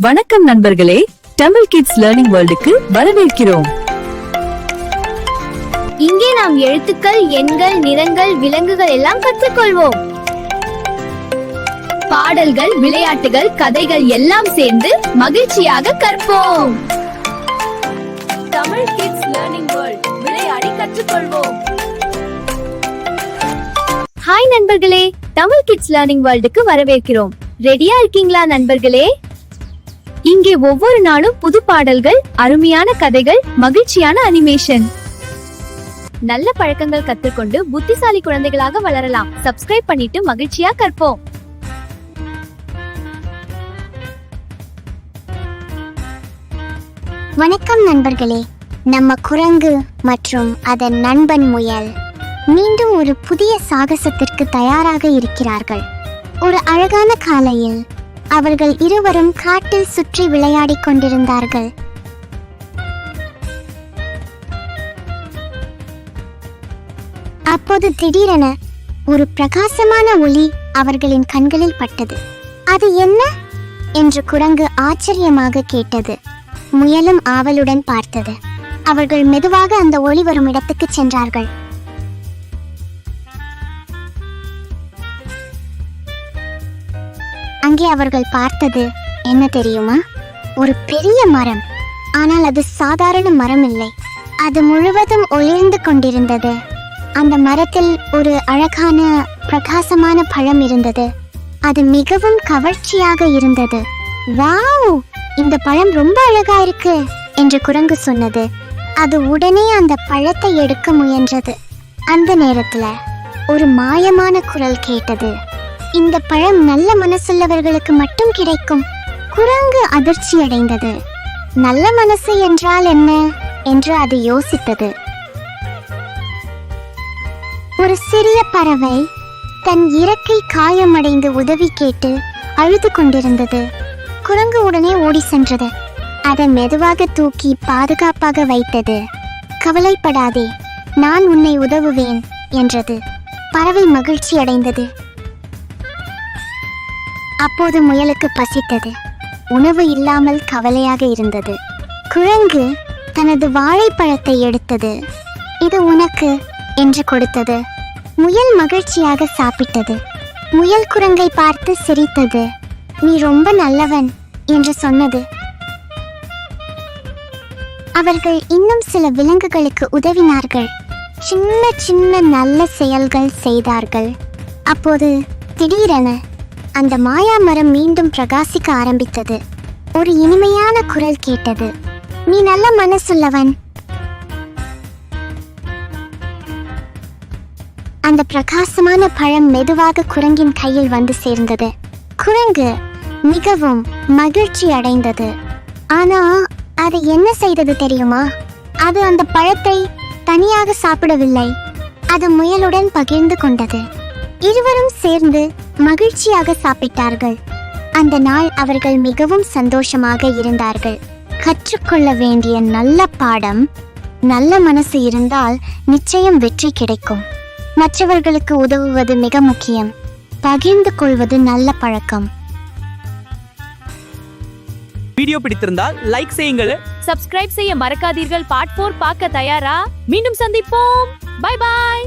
வணக்கம் நண்பர்களே, Tamil kids learning வேர்ல்டுக்கு வரவேற்கிறோம். இங்கே நாம் எழுத்துக்கள், எண்கள், நிறங்கள், விலங்குகள் எல்லாம் கற்றுக்கொள்வோம். பாடல்கள், விளையாட்டுகள், கதைகள் எல்லாம் சேர்ந்து மகிழ்ச்சியாக கற்போம். தமிழ் கிட்ஸ் லேர்னிங் வேர்ல்ட், விளையாடி கற்றுக்கொள்வோம். ஹாய் நண்பர்களே, தமிழ் கிட்ஸ் லேர்னிங் வேர்ல்டுக்கு வரவேற்கிறோம். ரெடியா இருக்கீங்களா நண்பர்களே? இங்கே ஒவ்வொரு நாளும் புது பாடல்கள், அருமையான கதைகள், மகிழ்ச்சியான அனிமேஷன், நல்ல பழக்கங்கள் கற்றுக்கொண்டு புத்திசாலி குழந்தைகளாக வளரலாம். சப்ஸ்கிரைப் பண்ணிட்டு மகிழ்ச்சியா கற்போம். வணக்கம் நண்பர்களே, நம்ம குரங்கு மற்றும் அதன் நண்பன் முயல் மீண்டும் ஒரு புதிய சாகசத்திற்கு தயாராக இருக்கிறார்கள். ஒரு அழகான காலையில் அவர்கள் இருவரும் காட்டில் சுற்றி விளையாடிக் கொண்டிருந்தார்கள். அப்போது திடீரென ஒரு பிரகாசமான ஒளி அவர்களின் கண்களில் பட்டது. அது என்ன என்று குரங்கு ஆச்சரியமாக கேட்டது. முயலும் ஆவலுடன் பார்த்தது. அவர்கள் மெதுவாக அந்த ஒளி வரும் இடத்துக்கு சென்றார்கள். அங்கே அவர்கள் பார்த்தது என்ன தெரியுமா? ஒரு பெரிய மரம். ஆனால் அது சாதாரண மரம் இல்லை. அது முழுவதும் ஒளிர்ந்து கொண்டிருந்தது. அந்த மரத்தில் ஒரு அழகான பிரகாசமான பழம் இருந்தது. அது மிகவும் கவர்ச்சியாக இருந்தது. வாவ், இந்த பழம் ரொம்ப அழகா இருக்கு என்று குரங்கு சொன்னது. அது உடனே அந்த பழத்தை எடுக்க முயன்றது. அந்த நேரத்துல ஒரு மாயமான குரல் கேட்டது. இந்த பழம் நல்ல மனசுள்ளவர்களுக்கு மட்டும் கிடைக்கும். குரங்கு அதிர்ச்சி அடைந்தது. நல்ல மனசு என்றால் என்ன என்று அது யோசித்தது. ஒரு சிறிய பறவை தன் இறக்கை காயமடைந்து உதவி கேட்டு அழுது கொண்டிருந்தது. குரங்கு உடனே ஓடி சென்றது. அதை மெதுவாக தூக்கி பாதுகாப்பாக வைத்தது. கவலைப்படாதே, நான் உன்னை உதவுவேன் என்றது. பறவை மகிழ்ச்சி அடைந்தது. அப்போது முயலுக்கு பசித்தது. உணவு இல்லாமல் கவலையாக இருந்தது. குரங்கு தனது வாழைப்பழத்தை எடுத்தது. இது உனக்கு என்று கொடுத்தது. முயல் மகிழ்ச்சியாக சாப்பிட்டது. முயல் குரங்கை பார்த்து சிரித்தது. நீ ரொம்ப நல்லவன் என்று சொன்னது. அவர்கள் இன்னும் சில விலங்குகளுக்கு உதவினார்கள். சின்ன சின்ன நல்ல செயல்கள் செய்தார்கள். அப்போது திடீரென அந்த மாயா மரம் மீண்டும் பிரகாசிக்க ஆரம்பித்தது. ஒரு இனிமையான குரல் கேட்டது. நீ நல்ல மனசுள்ளவன். அந்த பிரகாசமான பழம் மெதுவாக குரங்கின் கையில் வந்து சேர்ந்தது. குரங்கு மிகவும் மகிழ்ச்சி அடைந்தது. ஆனா அது என்ன செய்தது தெரியுமா? அது அந்த பழத்தை தனியாக சாப்பிடவில்லை. அது முயலுடன் பகிர்ந்து கொண்டது. இருவரும் சேர்ந்து மகிழ்ச்சியாக சாப்பிட்டார்கள். அந்த நாள் அவர்கள் மிகவும் சந்தோஷமாக இருந்தார்கள். கற்றுக்கொள்ள வேண்டிய நல்ல பாடம், நல்ல மனசு இருந்தால் நிச்சயம் வெற்றி கிடைக்கும். மற்றவர்களுக்கு உதவுவது மிக முக்கியம். பகிர்ந்து கொள்வது நல்ல பழக்கம். வீடியோ பிடித்திருந்தால் லைக் செய்யுங்கள். சப்ஸ்கிரைப் செய்ய மறக்காதீர்கள். பார்ட் 4 பார்க்க தயாரா? மீண்டும் சந்திப்போம். Bye bye.